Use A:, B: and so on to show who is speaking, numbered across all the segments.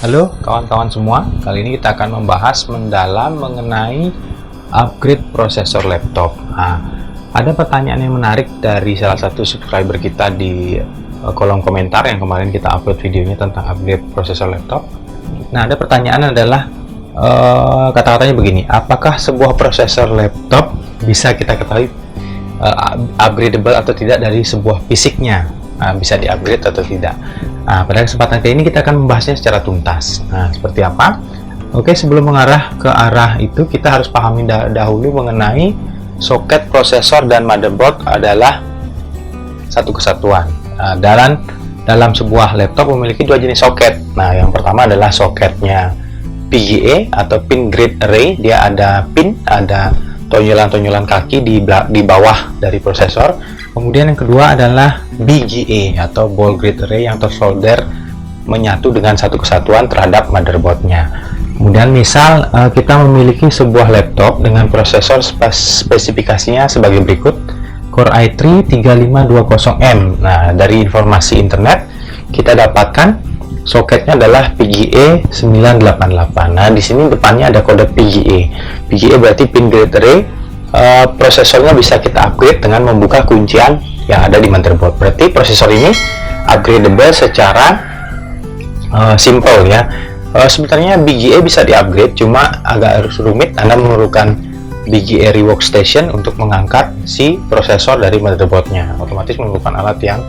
A: Halo kawan-kawan semua, kali ini kita akan membahas mendalam mengenai upgrade prosesor laptop. Nah, ada pertanyaan yang menarik dari salah satu subscriber kita di kolom komentar yang kemarin kita upload videonya tentang upgrade prosesor laptop. Nah, ada pertanyaan adalah kata-katanya begini, apakah sebuah prosesor laptop bisa kita ketahui upgradable atau tidak dari sebuah fisiknya? Bisa di-upgrade atau tidak? Nah, pada kesempatan kali ini kita akan membahasnya secara tuntas. Nah, seperti apa? Oke, sebelum mengarah ke arah itu, kita harus pahami dahulu mengenai soket prosesor dan motherboard adalah satu kesatuan. Dalam sebuah laptop memiliki dua jenis soket. Nah, yang pertama adalah soketnya PGA atau pin grid array. Dia ada pin, ada tonjolan-tonjolan kaki di bawah dari prosesor. Kemudian yang kedua adalah BGA atau ball grid array yang tersolder menyatu dengan satu kesatuan terhadap motherboardnya. Kemudian misal kita memiliki sebuah laptop dengan prosesor spesifikasinya sebagai berikut, Core i3 3520M. Nah, dari informasi internet kita dapatkan soketnya adalah PGA 988. Nah, di sini depannya ada kode PGA. PGA berarti pin grid array. Prosesornya bisa kita upgrade dengan membuka kuncian yang ada di motherboard. Berarti prosesor ini upgradable secara simple ya. Sebenarnya BGA bisa di-upgrade, cuma agak harus rumit. Anda memerlukan BGA Rework Station untuk mengangkat si prosesor dari motherboardnya. Otomatis memerlukan alat yang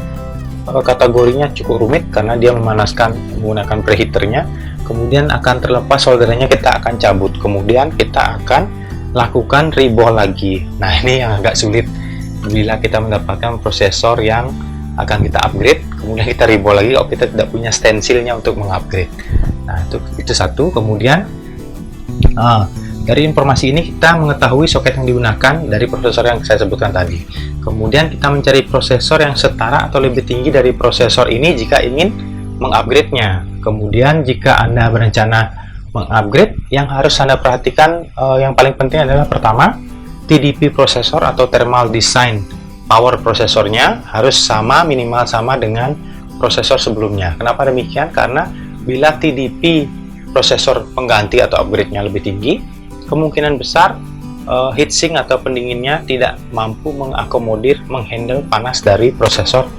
A: kategorinya cukup rumit karena dia menggunakan preheaternya. Kemudian akan terlepas solderannya, kita akan cabut. Kemudian kita akan lakukan reball lagi. Nah, ini yang agak sulit bila kita mendapatkan prosesor yang akan kita upgrade, kemudian kita reball lagi kalau kita tidak punya stensilnya untuk mengupgrade. Nah, itu satu. Kemudian dari informasi ini kita mengetahui soket yang digunakan dari prosesor yang saya sebutkan tadi. Kemudian kita mencari prosesor yang setara atau lebih tinggi dari prosesor ini jika ingin mengupgrade-nya. Kemudian jika Anda berencana mengupgrade, yang harus Anda perhatikan yang paling penting adalah pertama, TDP prosesor atau thermal design power prosesornya harus minimal sama dengan prosesor sebelumnya. Kenapa demikian? Karena bila TDP prosesor pengganti atau upgrade-nya lebih tinggi, kemungkinan besar heatsink atau pendinginnya tidak mampu menghandle panas dari prosesor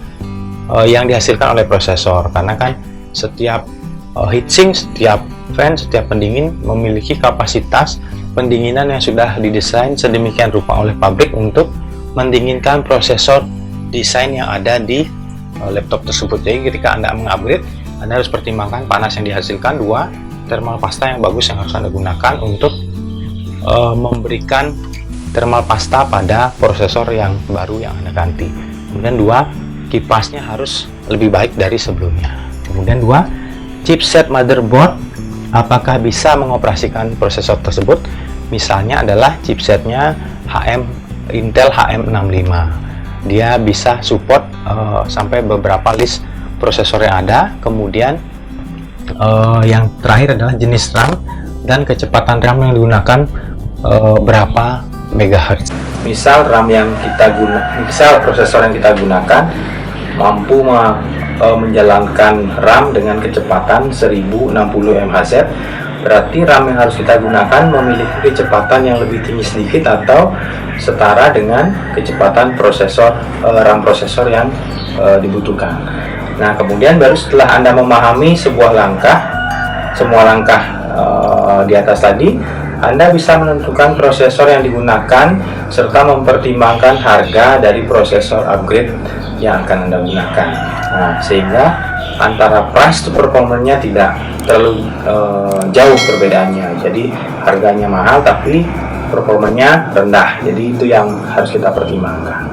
A: yang dihasilkan oleh prosesor. Karena kan setiap heatsink, setiap fan, setiap pendingin memiliki kapasitas pendinginan yang sudah didesain sedemikian rupa oleh pabrik untuk mendinginkan prosesor desain yang ada di laptop tersebut. Jadi ketika Anda mengupgrade, Anda harus pertimbangkan panas yang dihasilkan. Dua, thermal pasta yang bagus yang harus Anda gunakan untuk memberikan thermal pasta pada prosesor yang baru yang Anda ganti. Kemudian dua, kipasnya harus lebih baik dari sebelumnya. Kemudian dua, chipset motherboard apakah bisa mengoperasikan prosesor tersebut. Misalnya adalah chipsetnya Intel HM65, dia bisa support sampai beberapa list prosesor yang ada. Kemudian yang terakhir adalah jenis RAM dan kecepatan RAM yang digunakan berapa megahertz. Misal prosesor yang kita gunakan mampu menjalankan RAM dengan kecepatan 1060 MHz, berarti RAM yang harus kita gunakan memiliki kecepatan yang lebih tinggi sedikit atau setara dengan kecepatan RAM prosesor yang dibutuhkan. Nah, kemudian baru setelah Anda memahami semua langkah di atas tadi, Anda bisa menentukan prosesor yang digunakan serta mempertimbangkan harga dari prosesor upgrade yang akan Anda gunakan. Nah, sehingga antara price to performance-nya tidak terlalu jauh perbedaannya. Jadi harganya mahal tapi performanya rendah. Jadi itu yang harus kita pertimbangkan.